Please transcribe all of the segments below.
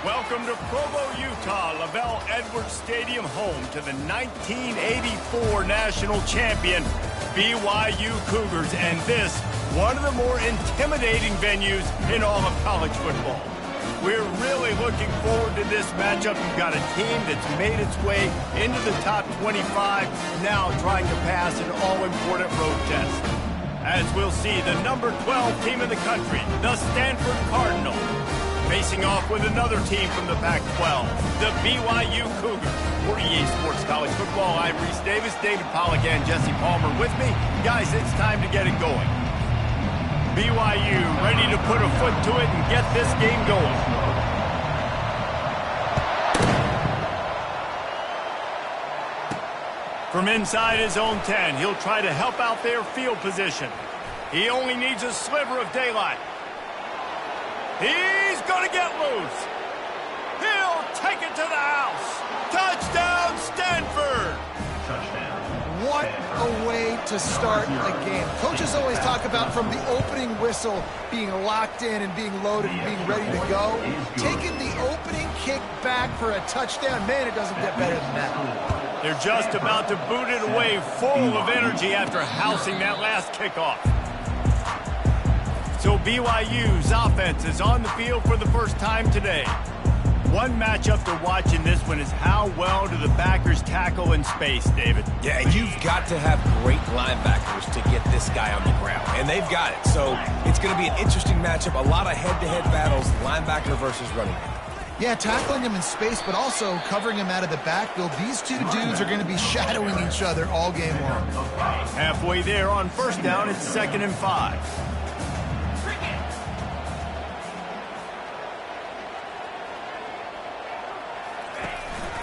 Welcome to Provo, Utah, Lavelle Edwards Stadium, home to the 1984 national champion BYU Cougars, and this, one of the more intimidating venues in all of college football. We're really looking forward to this matchup. You've got a team that's made its way into the top 25, now trying to pass an all-important road test. As we'll see, the number 12 team in the country, the Stanford Cardinals, facing off with another team from the Pac-12, the BYU Cougars. For EA Sports College Football, I'm Reese Davis, David Pollack, and Jesse Palmer with me. Guys, it's time to get it going. BYU ready to put a foot to it and get this game going. From inside his own 10, he'll try to help out their field position. He only needs a sliver of daylight. He's going to get loose. He'll take it to the house. Touchdown, Stanford. Touchdown. What a way to start a game. Coaches always talk about from the opening whistle being locked in and being loaded and being ready to go. Taking the opening kick back for a touchdown, man, it doesn't get better than that. They're just about to boot it away full of energy after housing that last kickoff. So BYU's offense is on the field for the first time today. One matchup to watch in this one is how well do the backers tackle in space, David? Yeah, you've got to have great linebackers to get this guy on the ground, and they've got it. So it's going to be an interesting matchup, a lot of head-to-head battles, linebacker versus running back. Yeah, tackling him in space, but also covering him out of the backfield. These two dudes are going to be shadowing each other all game long. Halfway there on first down, it's 2nd and 5.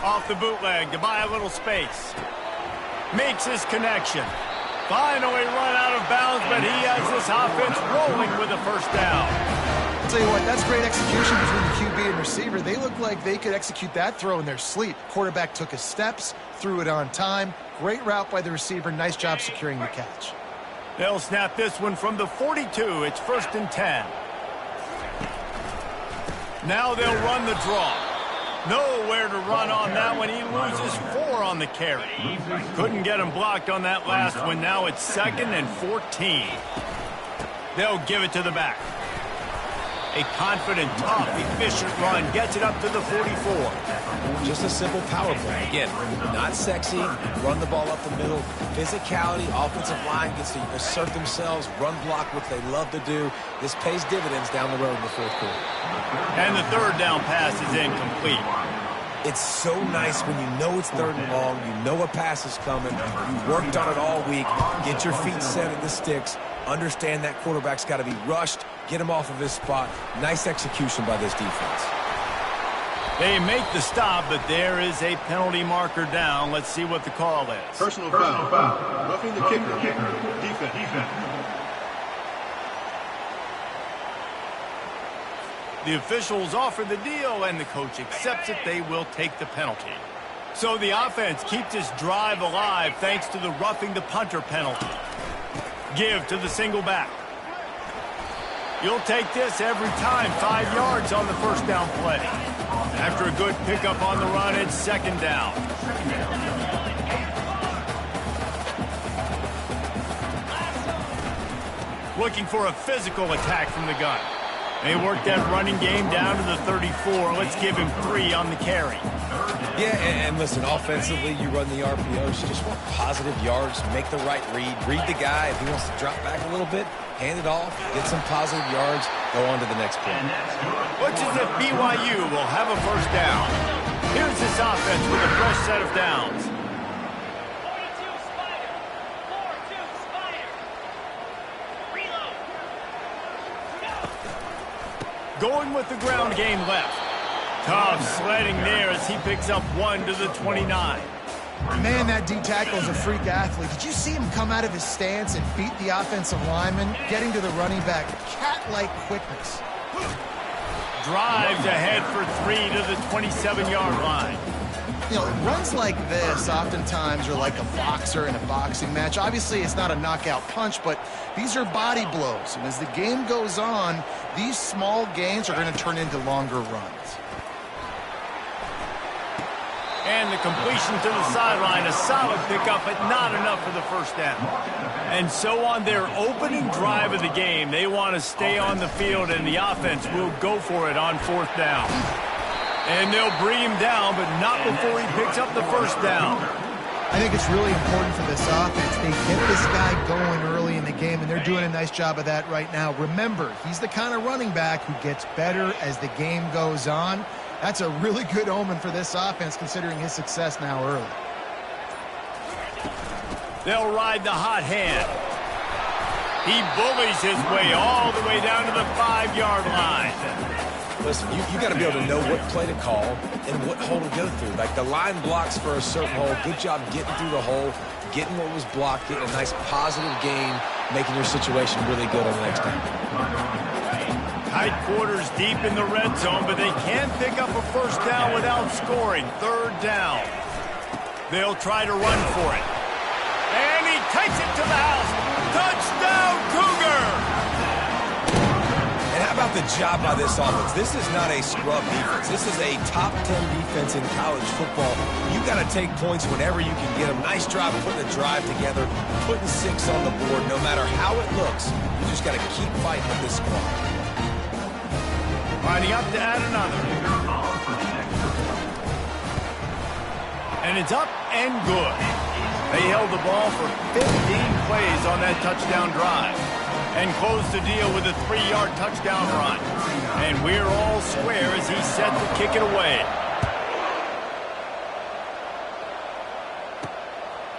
Off the bootleg to buy a little space. Makes his connection. Finally run out of bounds, but he has this offense rolling with a first down. I'll tell you what, that's great execution between the QB and receiver. They look like they could execute that throw in their sleep. Quarterback took his steps, threw it on time. Great route by the receiver. Nice job securing the catch. They'll snap this one from the 42. It's 1st and 10. Now they'll run the draw. Nowhere to run on that one. He loses 4 on the carry. Couldn't get him blocked on that last one. Now it's 2nd and 14. They'll give it to the back. A confident, tough, efficient run gets it up to the 44. Just a simple power play. Again, not sexy, run the ball up the middle. Physicality, offensive line gets to assert themselves, run block, what they love to do. This pays dividends down the road in the 4th quarter. And the 3rd down pass is incomplete. It's so nice when you know it's 3rd and long, you know a pass is coming, you worked on it all week, get your feet set at the sticks, understand that quarterback's got to be rushed, get him off of his spot. Nice execution by this defense. They make the stop, but there is a penalty marker down. Let's see what the call is. Personal foul. Roughing the kicker. Defense. The officials offer the deal, and the coach accepts it. They will take the penalty. So the offense keeps this drive alive thanks to the roughing the punter penalty. Give to the single back. You'll take this every time. 5 yards on the first down play. After a good pickup on the run, it's 2nd down. Looking for a physical attack from the gun. They work that running game down to the 34. Let's give him 3 on the carry. Yeah, and listen, offensively, you run the RPOs. You just want positive yards, make the right read the guy. If he wants to drop back a little bit, hand it off, get some positive yards, go on to the next play. Looks as if BYU will have a first down. Here's this offense with a fresh set of downs. Going with the ground game left. Tough sledding there as he picks up 1 to the 29. Man, that D tackle is a freak athlete. Did you see him come out of his stance and beat the offensive lineman, getting to the running back? Cat-like quickness. Drives ahead for 3 to the 27-yard line. You know, runs like this oftentimes are like a boxer in a boxing match. Obviously, it's not a knockout punch, but these are body blows. And as the game goes on, these small gains are going to turn into longer runs. And the completion to the sideline, a solid pickup, but not enough for the first down. And so on their opening drive of the game, they want to stay on the field, and the offense will go for it on 4th down. And they'll bring him down, but not before he picks up the first down. I think it's really important for this offense. They get this guy going early in the game, and they're doing a nice job of that right now. Remember, he's the kind of running back who gets better as the game goes on. That's a really good omen for this offense, considering his success now early. They'll ride the hot hand. He bullies his way all the way down to the 5-yard line. Listen, you got to be able to know what play to call and what hole to go through. Like the line blocks for a certain hole. Good job getting through the hole, getting what was blocked, getting a nice positive gain, making your situation really good on the next time. Tight quarters deep in the red zone, but they can't pick up a first down without scoring. 3rd down. They'll try to run for it. And he takes it to the house. Touchdown, Cougar! And how about the job by this offense? This is not a scrub defense. This is a top 10 defense in college football. You got to take points whenever you can get them. Nice job putting the drive together, putting 6 on the board. No matter how it looks, you just got to keep fighting with this squad. Lining up to add another. And it's up and good. They held the ball for 15 plays on that touchdown drive and closed the deal with a 3-yard touchdown run. And we're all square as he's set to kick it away.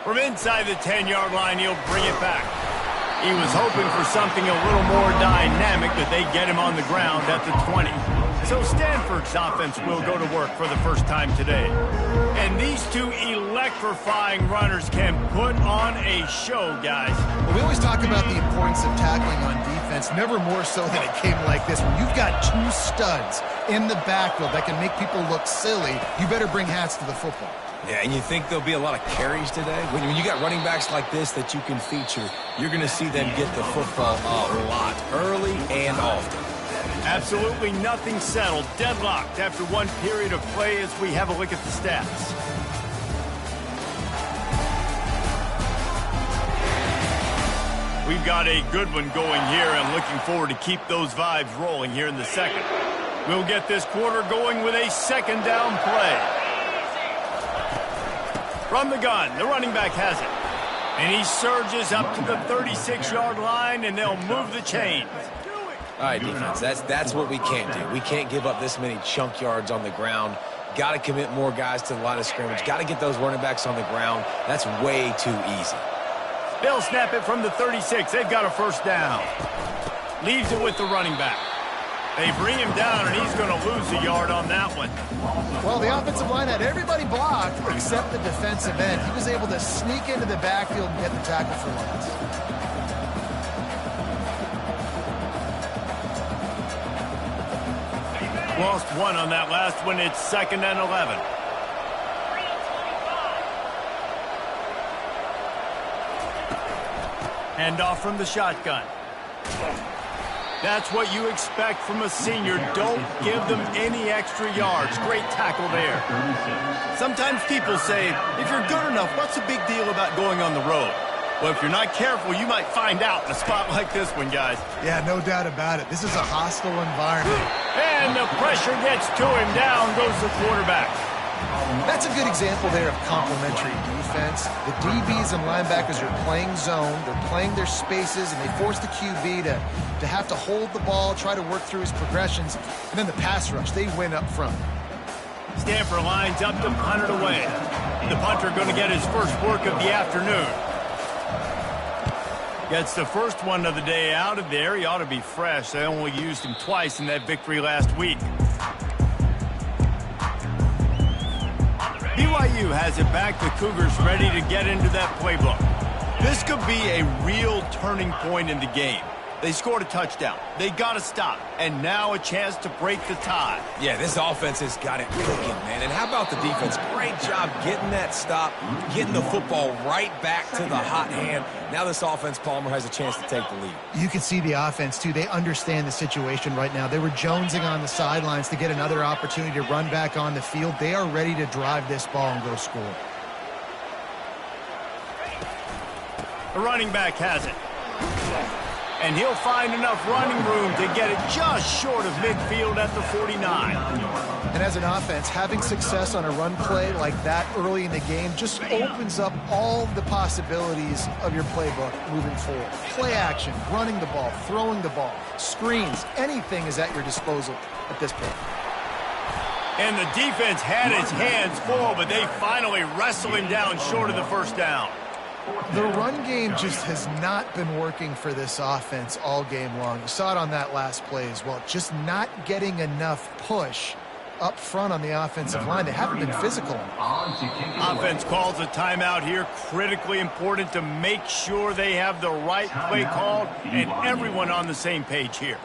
From inside the 10-yard line, he'll bring it back. He was hoping for something a little more dynamic, but they get him on the ground at the 20. So Stanford's offense will go to work for the first time today. And these two electrifying runners can put on a show, guys. Well, we always talk about the importance of tackling on defense, never more so than a game like this. When you've got 2 studs in the backfield that can make people look silly, you better bring hats to the football. Yeah, and you think there'll be a lot of carries today? When you got running backs like this that you can feature, you're going to see them get the football a lot, early and often. Absolutely nothing settled, deadlocked after one period of play as we have a look at the stats. We've got a good one going here and looking forward to keep those vibes rolling here in the second. We'll get this quarter going with a 2nd down play. From the gun, the running back has it. And he surges up to the 36-yard line, and they'll move the chains. All right, defense, that's what we can't do. We can't give up this many chunk yards on the ground. Got to commit more guys to the line of scrimmage. Got to get those running backs on the ground. That's way too easy. They'll snap it from the 36. They've got a first down. Leaves it with the running back. They bring him down, and he's going to lose a yard on that one. Well, the offensive line had everybody blocked except the defensive end. He was able to sneak into the backfield and get the tackle for loss. Lost 1 on that last one. It's 2nd and 11. Hand off from the shotgun. That's what you expect from a senior. Don't give them any extra yards. Great tackle there. Sometimes people say, if you're good enough, what's the big deal about going on the road? Well, if you're not careful, you might find out in a spot like this one, guys. Yeah, no doubt about it. This is a hostile environment. And the pressure gets to him. Down goes the quarterback. That's a good example there of complementary defense. The DBs and linebackers are playing zone. They're playing their spaces, and they force the QB to have to hold the ball, try to work through his progressions. And then the pass rush, they win up front. Stanford lines up to punt it away. The punter going to get his first work of the afternoon. Gets the first one of the day out of there. He ought to be fresh. They only used him twice in that victory last week. BYU has it back. The Cougars ready to get into that playbook. This could be a real turning point in the game. They scored a touchdown. They got to stop. And now a chance to break the tie. Yeah, this offense has got it cooking, man. And how about the defense? Great job getting that stop, getting the football right back to the hot hand. Now this offense, Palmer, has a chance to take the lead. You can see the offense, too. They understand the situation right now. They were jonesing on the sidelines to get another opportunity to run back on the field. They are ready to drive this ball and go score. The running back has it. And he'll find enough running room to get it just short of midfield at the 49. And as an offense, having success on a run play like that early in the game just opens up all the possibilities of your playbook moving forward. Play action, running the ball, throwing the ball, screens, anything is at your disposal at this point. And the defense had its hands full, but they finally wrestle him down short of the first down. The run game just has not been working for this offense all game long. You saw it on that last play as well. Just not getting enough push up front on the offensive line. They haven't been physical. Offense calls a timeout here. Critically important to make sure they have the right play called and everyone on the same page here.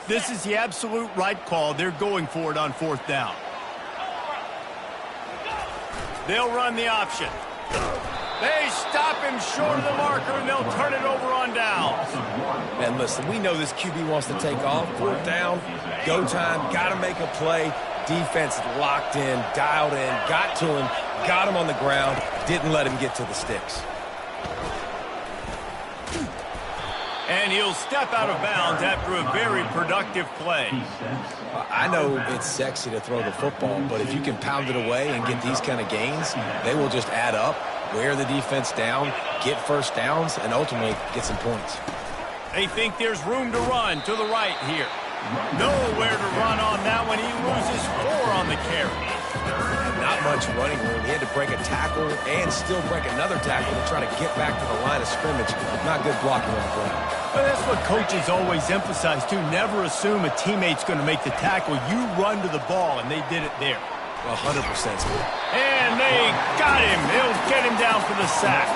This is the absolute right call. They're going for it on fourth down. They'll run the option. They stop him short of the marker, and they'll turn it over on downs. And listen, we know this QB wants to take off. Fourth down, go time, got to make a play. Defense locked in, dialed in, got to him, got him on the ground, didn't let him get to the sticks. And he'll step out of bounds after a very productive play. I know it's sexy to throw the football, but if you can pound it away and get these kind of gains, they will just add up, wear the defense down, get first downs, and ultimately get some points. They think there's room to run to the right here. Nowhere to run on that one. He loses 4 on the carry. Not much running room. He had to break a tackle and still break another tackle to try to get back to the line of scrimmage. Not good blocking on the ground. Well, that's what coaches always emphasize, too. Never assume a teammate's going to make the tackle. You run to the ball, and they did it there. 100%. And they got him. They'll get him down for the sack.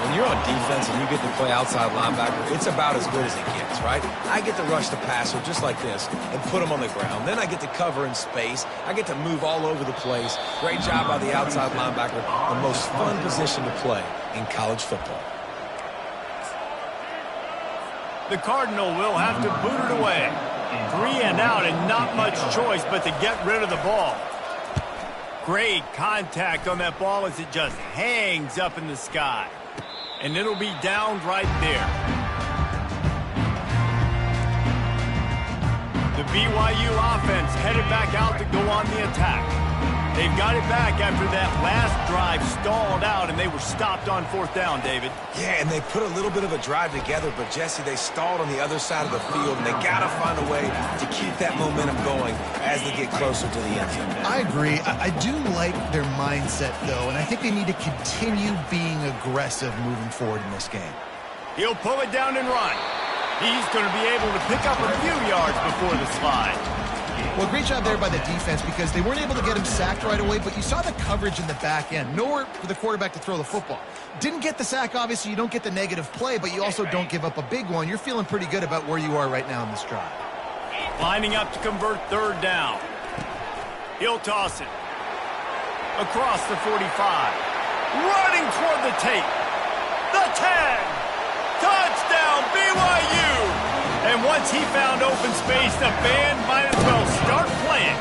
When you're on defense and you get to play outside linebacker, it's about as good as it gets, right? I get to rush the passer just like this and put him on the ground. Then I get to cover in space. I get to move all over the place. Great job by the outside linebacker. The most fun position to play in college football. The Cardinal will have to boot it away. 3 and out and not much choice but to get rid of the ball. Great contact on that ball as it just hangs up in the sky. And it'll be downed right there. The BYU offense headed back out to go on the attack. They've got it back after that last drive stalled out, and they were stopped on fourth down, David. Yeah, and they put a little bit of a drive together, but, Jesse, they stalled on the other side of the field, and they got to find a way to keep that momentum going as they get closer to the end zone. I agree. I do like their mindset, though, and I think they need to continue being aggressive moving forward in this game. He'll pull it down and run. He's going to be able to pick up a few yards before the slide. Well, great job there by the defense because they weren't able to get him sacked right away, but you saw the coverage in the back end. Nowhere for the quarterback to throw the football. Didn't get the sack, obviously. You don't get the negative play, but you also don't give up a big one. You're feeling pretty good about where you are right now in this drive. Lining up to convert third down. He'll toss it. Across the 45. Running toward the tape. The 10. Touchdown, BYU! And once he found open space, the band might as well start playing.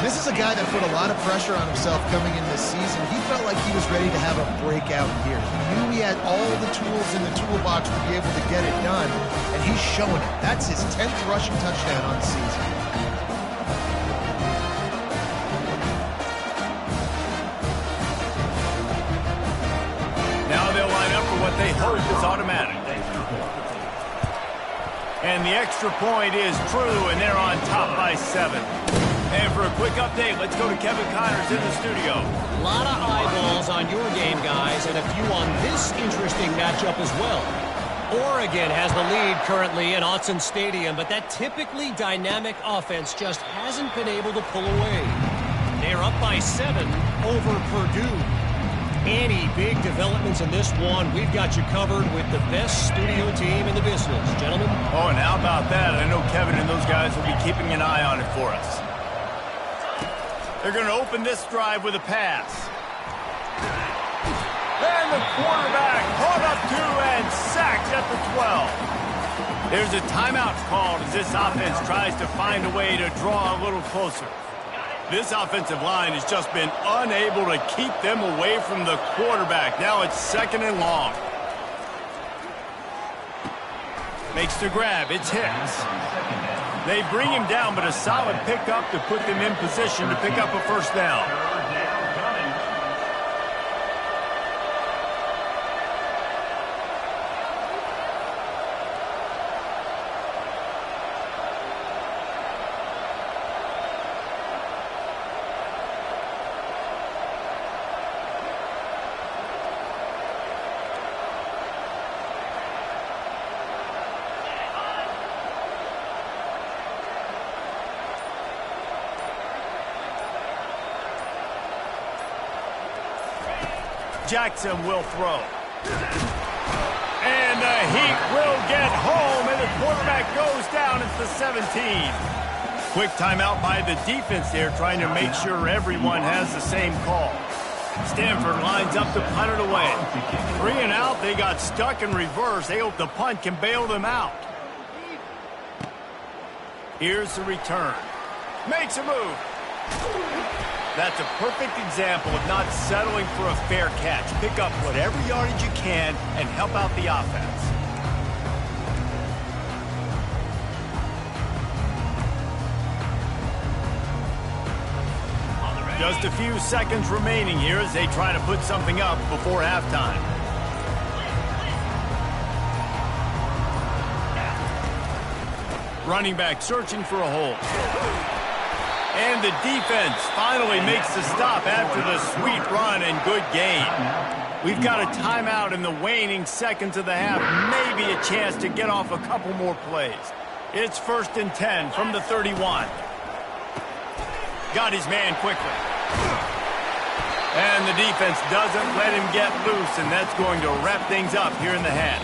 This is a guy that put a lot of pressure on himself coming in this season. He felt like he was ready to have a breakout year. He knew he had all the tools in the toolbox to be able to get it done, and he's showing it. That's his 10th rushing touchdown on the season. Now they'll line up for what they hope is automatic. And the extra point is true, and they're on top by 7. And for a quick update, let's go to Kevin Connors in the studio. A lot of eyeballs on your game, guys, and a few on this interesting matchup as well. Oregon has the lead currently in Autzen Stadium, but that typically dynamic offense just hasn't been able to pull away. They're up by 7 over Purdue. Any big developments in this one, we've got you covered with the best studio team in the business, gentlemen. Oh, and how about that? I know Kevin and those guys will be keeping an eye on it for us. They're going to open this drive with a pass. And the quarterback caught up to and sacked at the 12. There's a timeout called as this offense tries to find a way to draw a little closer. This offensive line has just been unable to keep them away from the quarterback. Now it's 2nd and long. Makes the grab. It's Hicks. They bring him down, but a solid pickup to put them in position to pick up a first down. Jackson will throw. And the Heat will get home, and the quarterback goes down at the 17. Quick timeout by the defense there, trying to make sure everyone has the same call. Stanford lines up to punt it away. 3 and out, they got stuck in reverse. They hope the punt can bail them out. Here's the return. Makes a move. That's a perfect example of not settling for a fair catch. Pick up whatever yardage you can and help out the offense. Just a few seconds remaining here as they try to put something up before halftime. Running back searching for a hole. And the defense finally makes the stop after the sweet run and good gain. We've got a timeout in the waning seconds of the half. Maybe a chance to get off a couple more plays. It's 1st and 10 from the 31. Got his man quickly. And the defense doesn't let him get loose, and that's going to wrap things up here in the half.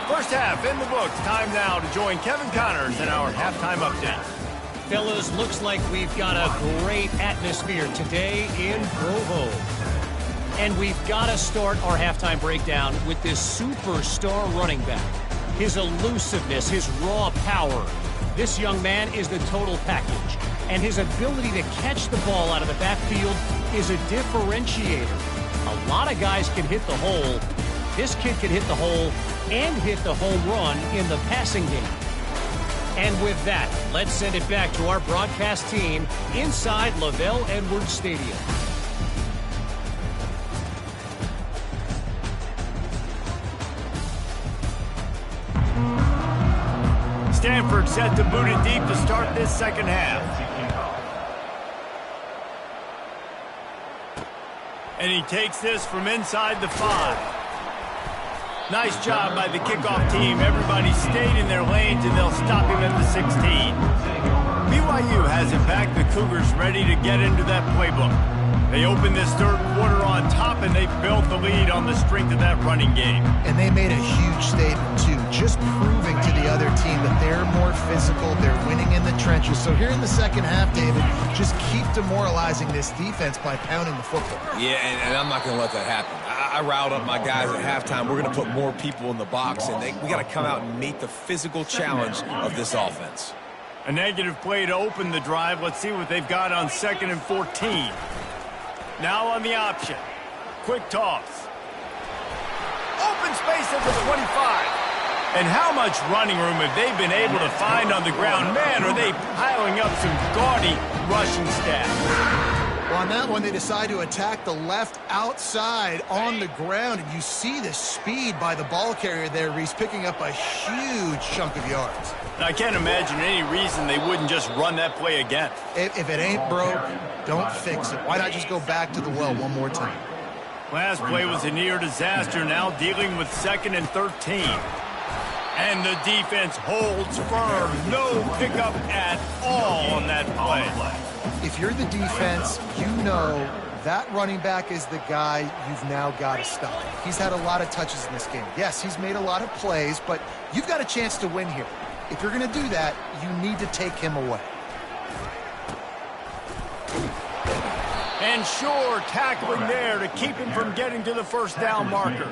First half in the books. Time now to join Kevin Connors in our halftime update. Fellas, looks like we've got a great atmosphere today in Provo. And we've got to start our halftime breakdown with this superstar running back. His elusiveness, his raw power. This young man is the total package. And his ability to catch the ball out of the backfield is a differentiator. A lot of guys can hit the hole. This kid can hit the hole and hit the home run in the passing game. And with that, let's send it back to our broadcast team inside Lavelle Edwards Stadium. Stanford set to boot it deep to start this second half. And he takes this from inside the 5. Nice job by the kickoff team. Everybody stayed in their lanes, and they'll stop him at the 16. BYU has it back. The Cougars ready to get into that playbook. They opened this third quarter on top, and they built the lead on the strength of that running game. And they made a huge statement, too, just proving to the other team that they're more physical, they're winning in the trenches. So here in the second half, David, just keep demoralizing this defense by pounding the football. Yeah, and I'm not going to let that happen. I riled up my guys at halftime. We're going to put more people in the box, and we got to come out and meet the physical challenge of this offense. A negative play to open the drive. Let's see what they've got on 2nd and 14. Now on the option. Quick toss. Open space at the 25. And how much running room have they been able to find on the ground? Man, are they piling up some gaudy rushing stats. Well, on that one, they decide to attack the left outside on the ground. And you see the speed by the ball carrier there, Reese, picking up a huge chunk of yards. I can't imagine any reason they wouldn't just run that play again. If it ain't broke, don't fix it. Why not just go back to the well one more time? Last play was a near disaster, now dealing with 2nd and 13. And the defense holds firm. No pickup at all on that play. If you're the defense, you know that running back is the guy you've now got to stop. He's had a lot of touches in this game. Yes, he's made a lot of plays, but you've got a chance to win here. If you're going to do that, you need to take him away. And sure, tackling there to keep him from getting to the first down marker.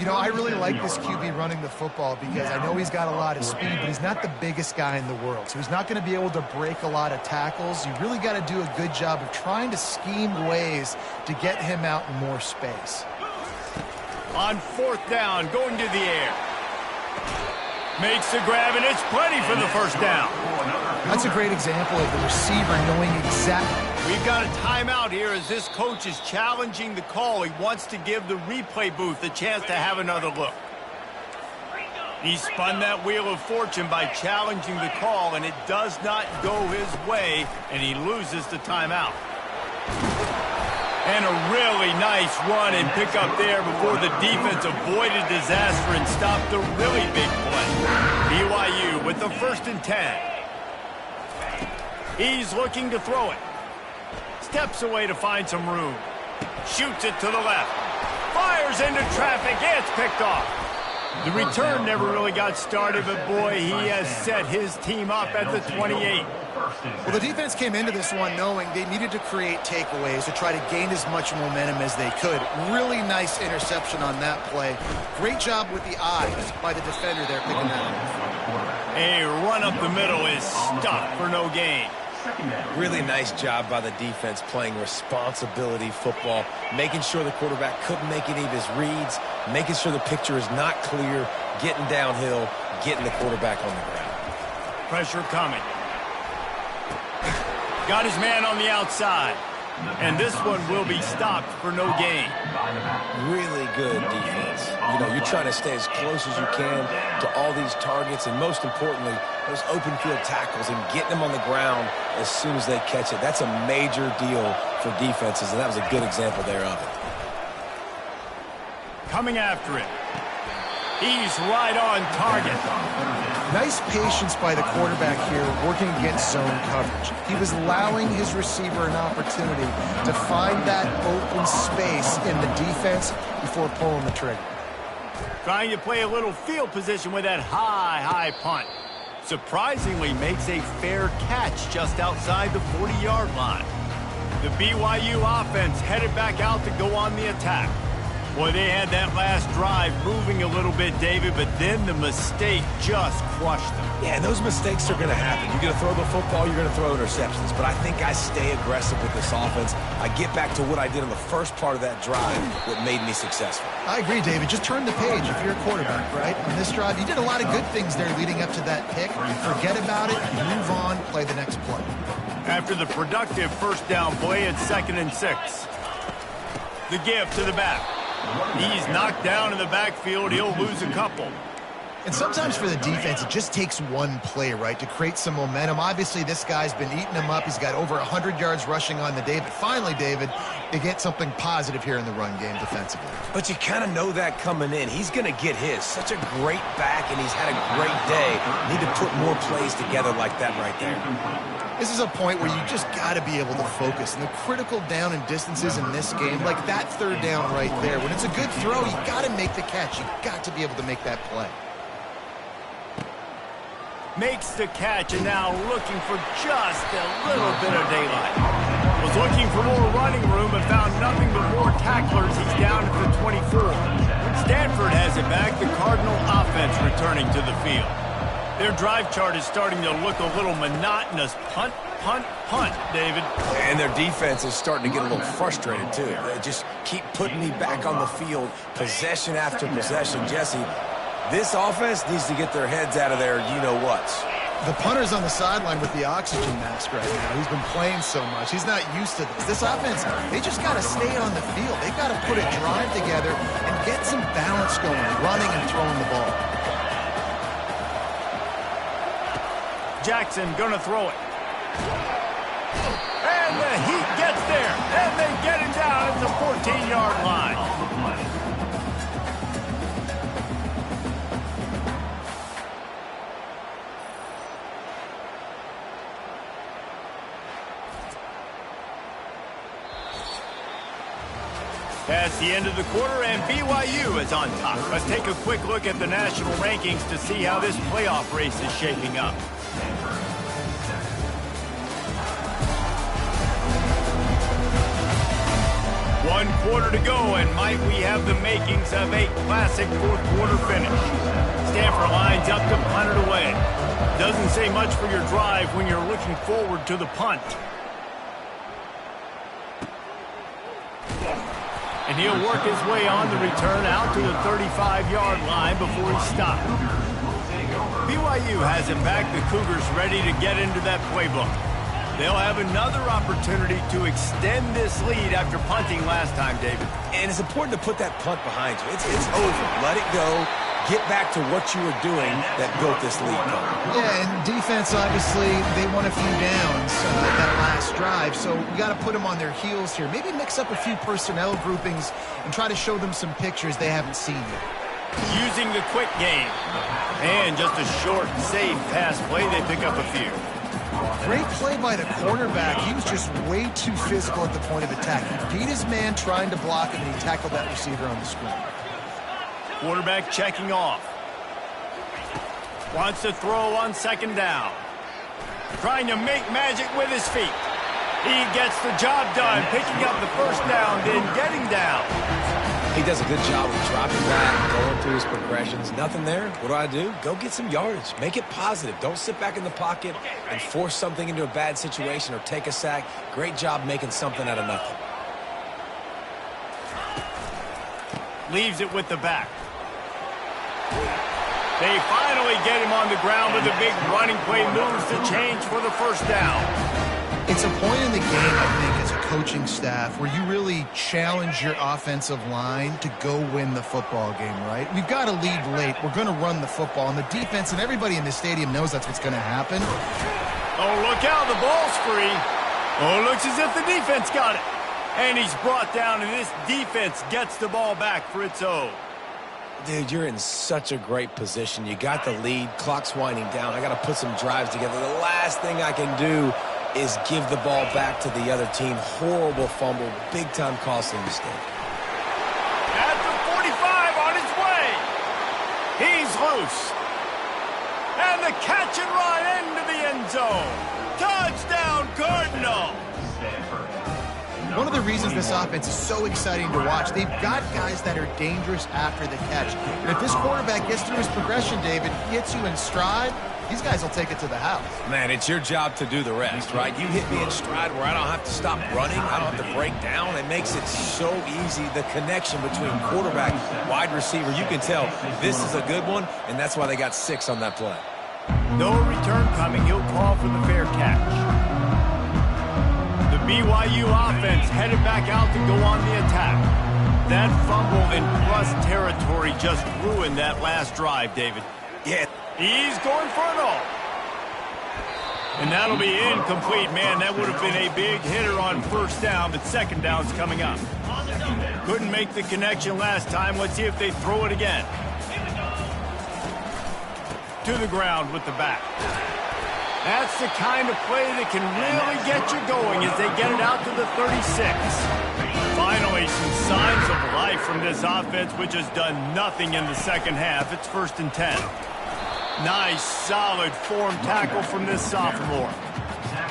You know, I really like this QB running the football because I know he's got a lot of speed, but he's not the biggest guy in the world. So he's not going to be able to break a lot of tackles. You really got to do a good job of trying to scheme ways to get him out in more space. On fourth down, going to the air. Makes the grab, and it's plenty for the first down. That's a great example of the receiver knowing exactly. We've got a timeout here as this coach is challenging the call. He wants to give the replay booth a chance to have another look. He spun that wheel of fortune by challenging the call, and it does not go his way, and he loses the timeout. And a really nice run and pick up there before the defense avoided disaster and stopped a really big play. BYU with the 1st and 10. He's looking to throw it. Steps away to find some room. Shoots it to the left. Fires into traffic. It's picked off. The return never really got started, but boy, he has set his team up at the 28. Well, the defense came into this one knowing they needed to create takeaways to try to gain as much momentum as they could. Really nice interception on that play. Great job with the eyes by the defender there picking that up. A run up the middle is stopped for no gain. Really nice job by the defense playing responsibility football, making sure the quarterback couldn't make any of his reads, making sure the picture is not clear, getting downhill, getting the quarterback on the ground. Pressure coming. Got his man on the outside. And this one will be stopped for no gain. Really good defense. You know, you're trying to stay as close as you can to all these targets, and most importantly, those open field tackles and getting them on the ground as soon as they catch it. That's a major deal for defenses, and that was a good example there of it. Coming after it. He's right on target. Nice patience by the quarterback here working against zone coverage. He was allowing his receiver an opportunity to find that open space in the defense before pulling the trigger. Trying to play a little field position with that high punt. Surprisingly makes a fair catch just outside the 40-yard line. The BYU offense headed back out to go on the attack. Boy, they had that last drive moving a little bit, David, but then the mistake just crushed them. Yeah, and those mistakes are going to happen. You're going to throw the football, you're going to throw interceptions. But I think I stay aggressive with this offense. I get back to what I did on the first part of that drive that made me successful. I agree, David. Just turn the page if you're a quarterback, right? On this drive, you did a lot of good things there leading up to that pick. Forget about it, move on, play the next play. After the productive first down play, it's 2nd and 6. The give to the back. He's knocked down in the backfield. He'll lose a couple. And sometimes for the defense, it just takes one play, right, to create some momentum. Obviously, this guy's been eating them up. He's got over 100 yards rushing on the day. But finally, David, they get something positive here in the run game defensively. But you kind of know that coming in. He's going to get his. Such a great back, and he's had a great day. Need to put more plays together like that right there. This is a point where you just got to be able to focus. And the critical down and distances in this game, like that third down right there, when it's a good throw, you got to make the catch. You got to be able to make that play. Makes the catch, and now looking for just a little bit of daylight. Was looking for more running room, but found nothing but more tacklers. He's down at the 24. Stanford has it back. The Cardinal offense returning to the field. Their drive chart is starting to look a little monotonous. Punt, punt, punt, David. And their defense is starting to get a little frustrated, too. They just keep putting me back on the field, possession after possession. Jesse, this offense needs to get their heads out of there, you-know-whats. The punter's on the sideline with the oxygen mask right now. He's been playing so much. He's not used to this. This offense, they just got to stay on the field. They've got to put a drive together and get some balance going, running and throwing the ball. Jackson gonna throw it. And the Heat gets there. And they get him down at the 14-yard line. Past the end of the quarter, and BYU is on top. Let's take a quick look at the national rankings to see how this playoff race is shaping up. One quarter to go, and might we have the makings of a classic fourth-quarter finish. Stanford lines up to punt it away. Doesn't say much for your drive when you're looking forward to the punt. And he'll work his way on the return out to the 35-yard line before he stopped. BYU has it back. The Cougars ready to get into that playbook. They'll have another opportunity to extend this lead after punting last time, David. And it's important to put that punt behind you. It's over. Let it go. Get back to what you were doing that built this lead. Yeah, and defense, obviously, they won a few downs that last drive, so we got to put them on their heels here. Maybe mix up a few personnel groupings and try to show them some pictures they haven't seen yet. Using the quick game. And just a short, safe pass play, they pick up a few. Great play by the cornerback. He was just way too physical at the point of attack. He beat his man trying to block him, and he tackled that receiver on the screen. Quarterback checking off. Wants to throw on second down. Trying to make magic with his feet. He gets the job done, picking up the first down, then getting down. He does a good job of dropping back, going through his progressions. Nothing there. What do? Go get some yardage. Make it positive. Don't sit back in the pocket and force something into a bad situation or take a sack. Great job making something out of nothing. Leaves it with the back. They finally get him on the ground with a big running play, moves the change for the first down. It's a point in the game, I think, as a coaching staff where you really challenge your offensive line to go win the football game, right? We've got to lead late. We're going to run the football, and the defense and everybody in the stadium knows that's what's going to happen. Oh, look out. The ball's free. Oh, looks as if the defense got it. And he's brought down, and this defense gets the ball back for its own. Dude, you're in such a great position. You got the lead. Clock's winding down. I got to put some drives together. The last thing I can do is give the ball back to the other team. Horrible fumble. Big-time costly mistake. At the 45 on his way. He's loose. And the catch and run into the end zone. Touchdown, Cardinal. One of the reasons this offense is so exciting to watch, they've got guys that are dangerous after the catch. And if this quarterback gets through his progression, David, hits you in stride, these guys will take it to the house. Man, it's your job to do the rest, right? You hit me in stride where I don't have to stop running. I don't have to break down. It makes it so easy. The connection between quarterback, wide receiver, you can tell this is a good one, and that's why they got 6 on that play. No return coming. He'll call for the fair catch. BYU offense headed back out to go on the attack. That fumble in plus territory just ruined that last drive, David. Yeah. He's going for it all. And that'll be incomplete, man. That would have been a big hitter on first down, but second down's coming up. Couldn't make the connection last time. Let's see if they throw it again. To the ground with the back. That's the kind of play that can really get you going as they get it out to the 36. Finally, some signs of life from this offense, which has done nothing in the second half. It's 1st and 10. Nice, solid form tackle from this sophomore.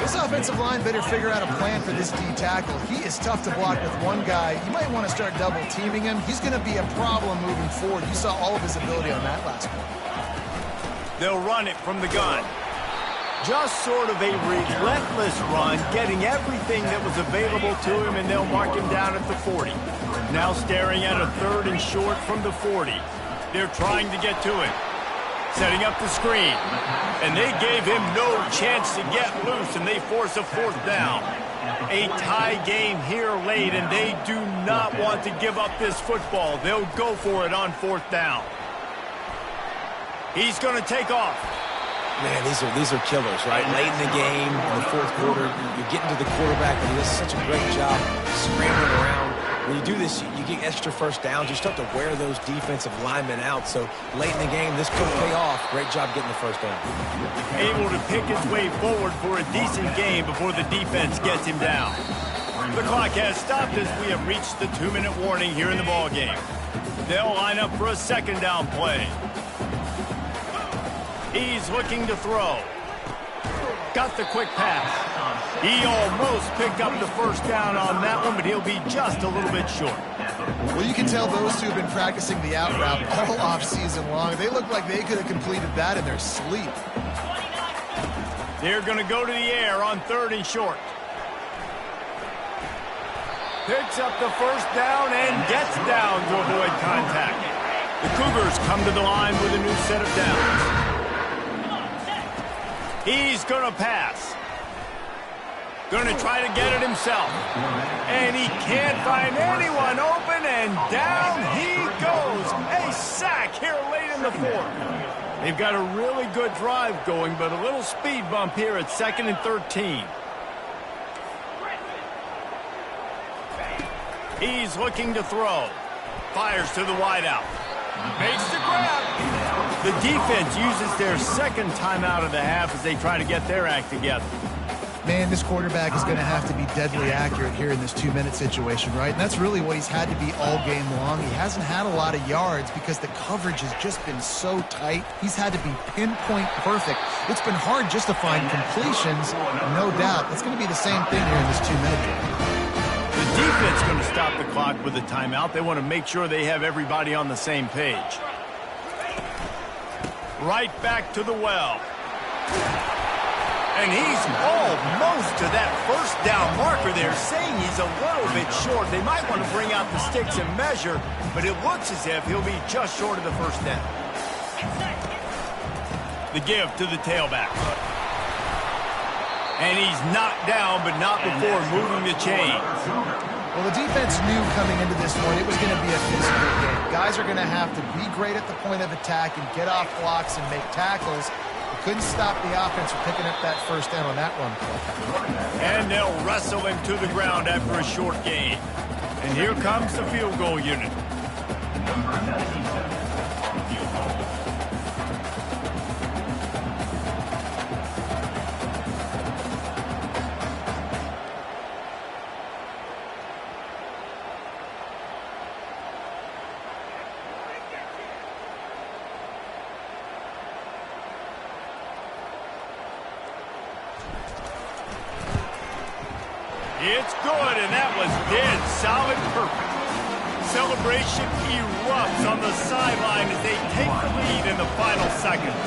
This offensive line better figure out a plan for this D tackle. He is tough to block with one guy. You might want to start double teaming him. He's going to be a problem moving forward. You saw all of his ability on that last one. They'll run it from the gun. Just sort of a relentless run, getting everything that was available to him, and they'll mark him down at the 40. Now staring at a 3rd and short from the 40. They're trying to get to him. Setting up the screen. And they gave him no chance to get loose, and they force a 4th down. A tie game here late, and they do not want to give up this football. They'll go for it on 4th down. He's going to take off. Man, these are killers, right? Late in the game, in the 4th quarter, you're getting to the quarterback, and he does such a great job scrambling around. When you do this, you get extra first downs. You start to wear those defensive linemen out. So late in the game, this could pay off. Great job getting the first down. Able to pick his way forward for a decent game before the defense gets him down. The clock has stopped as we have reached the 2-minute warning here in the ballgame. They'll line up for a second down play. He's looking to throw. Got the quick pass. He almost picked up the first down on that one, but he'll be just a little bit short. Well, you can tell those two have been practicing the out route all off season long. They look like they could have completed that in their sleep. They're going to go to the air on 3rd and short. Picks up the first down and gets down to avoid contact. The Cougars come to the line with a new set of downs. He's going to pass. Going to try to get it himself. And he can't find anyone open, and down he goes. A sack here late in the 4th. They've got a really good drive going, but a little speed bump here at 2nd and 13. He's looking to throw. Fires to the wideout. Makes the grab. The defense uses their second timeout of the half as they try to get their act together. Man, this quarterback is going to have to be deadly accurate here in this 2-minute situation, right? And that's really what he's had to be all game long. He hasn't had a lot of yards because the coverage has just been so tight. He's had to be pinpoint perfect. It's been hard just to find completions, no doubt. It's going to be the same thing here in this 2-minute drill. The defense going to stop the clock with a timeout. They want to make sure they have everybody on the same page. Right back to the well. And he's almost to that first down marker there, saying he's a little bit short. They might want to bring out the sticks and measure, but it looks as if he'll be just short of the first down. The give to the tailback. And he's knocked down, but not before moving the chains. Well, the defense knew coming into this one it was going to be a physical game. Guys are going to have to be great at the point of attack and get off blocks and make tackles. Couldn't stop the offense from picking up that first down on that run play. And they'll wrestle him to the ground after a short gain. And here comes the field goal unit. It's good, and that was dead solid perfect. Celebration erupts on the sideline as they take the lead in the final seconds.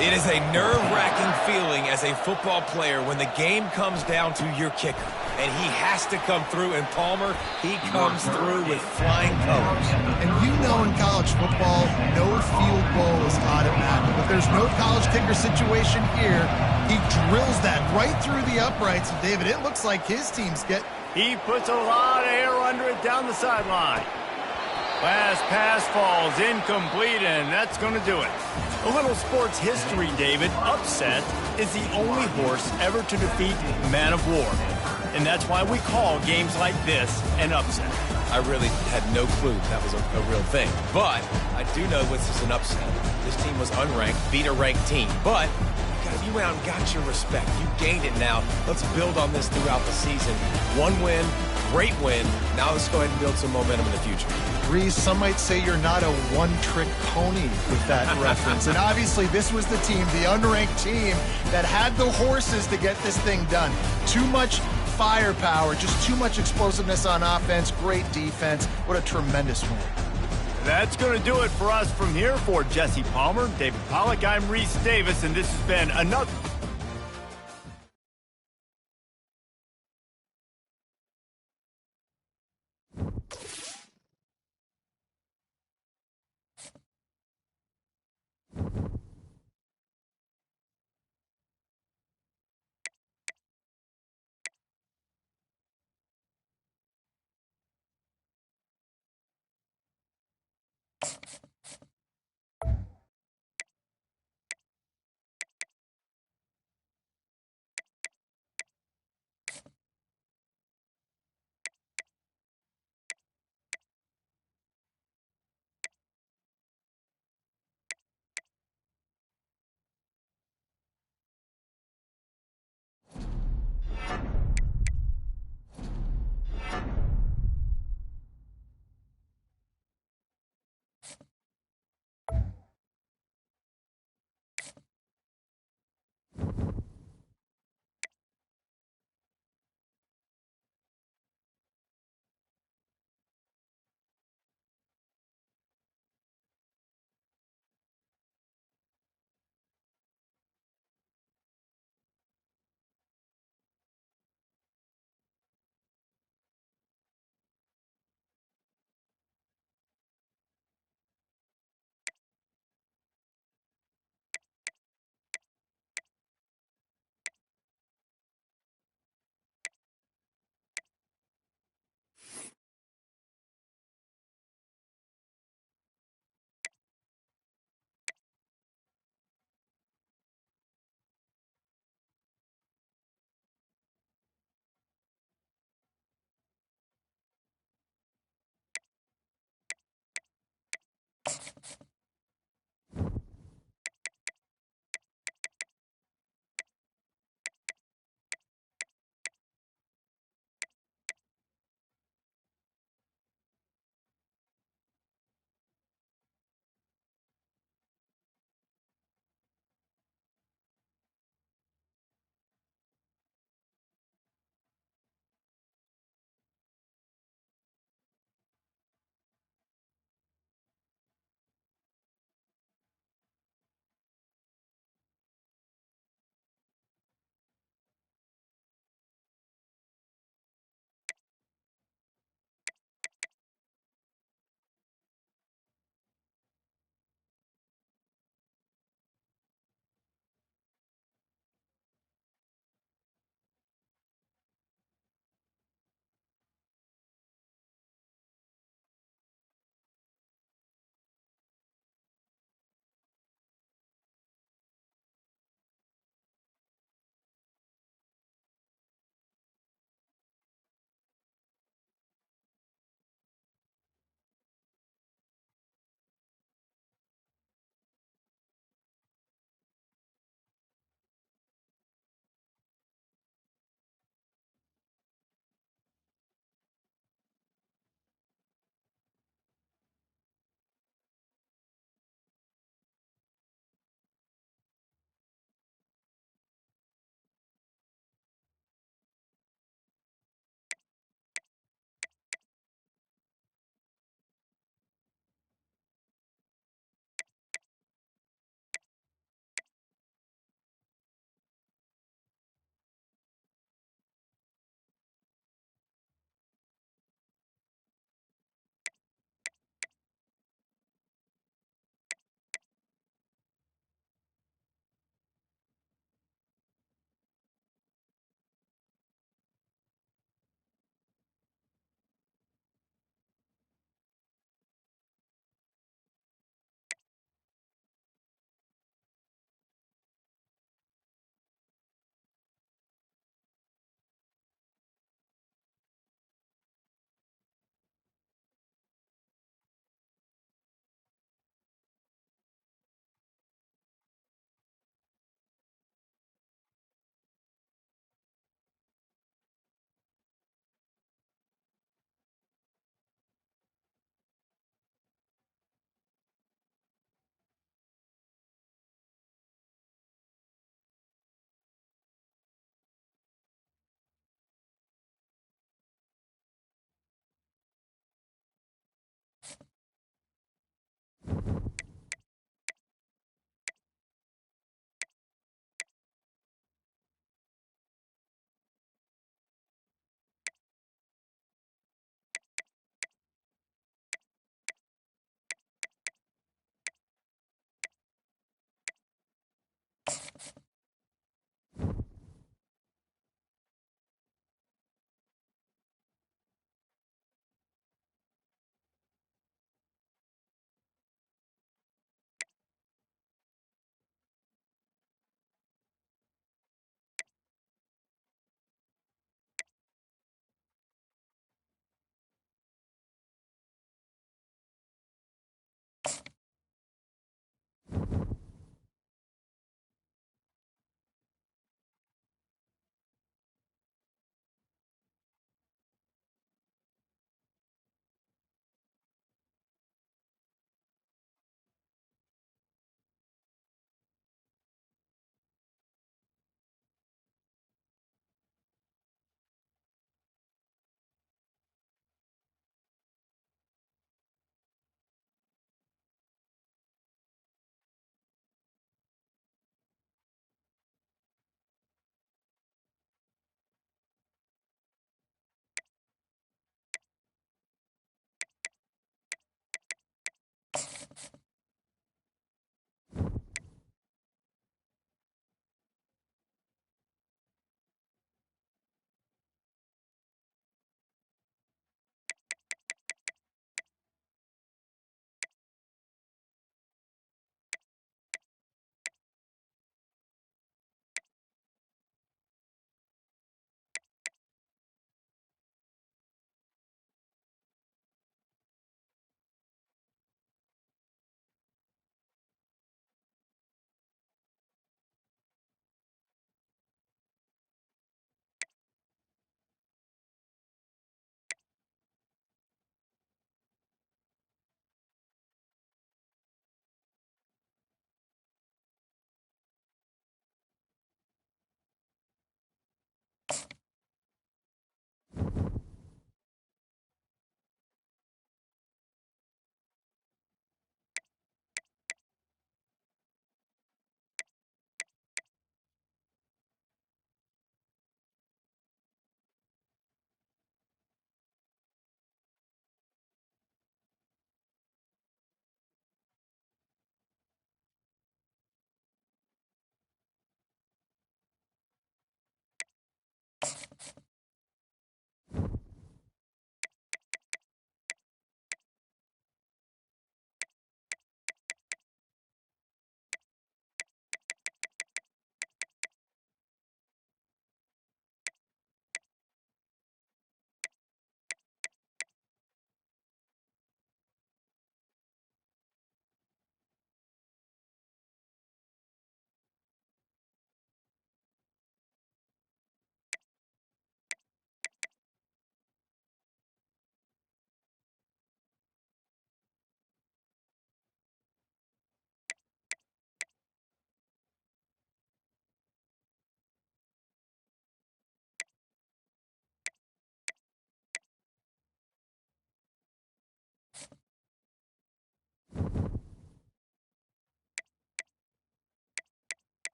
It is a nerve-wracking feeling as a football player when the game comes down to your kicker. And he has to come through, and Palmer, he comes through with flying colors. And you know in college football, no field goal is automatic. But there's no college kicker situation here. He drills that right through the uprights. And David, it looks like his team's get... He puts a lot of air under it down the sideline. Last pass falls incomplete, and that's going to do it. A little sports history, David. Upset is the only horse ever to defeat Man of War. And that's why we call games like this an upset. I really had no clue that was a real thing. But I do know this is an upset. This team was unranked, beat a ranked team. But you went out and got your respect. You gained it now. Let's build on this throughout the season. One win, great win. Now let's go ahead and build some momentum in the future. Reese, some might say you're not a one-trick pony with that reference. And obviously this was the team, the unranked team, that had the horses to get this thing done. Too much firepower, just too much explosiveness on offense, great defense. What a tremendous win. That's going to do it for us from here. For Jesse Palmer, David Pollack, I'm Reese Davis, and this has been another...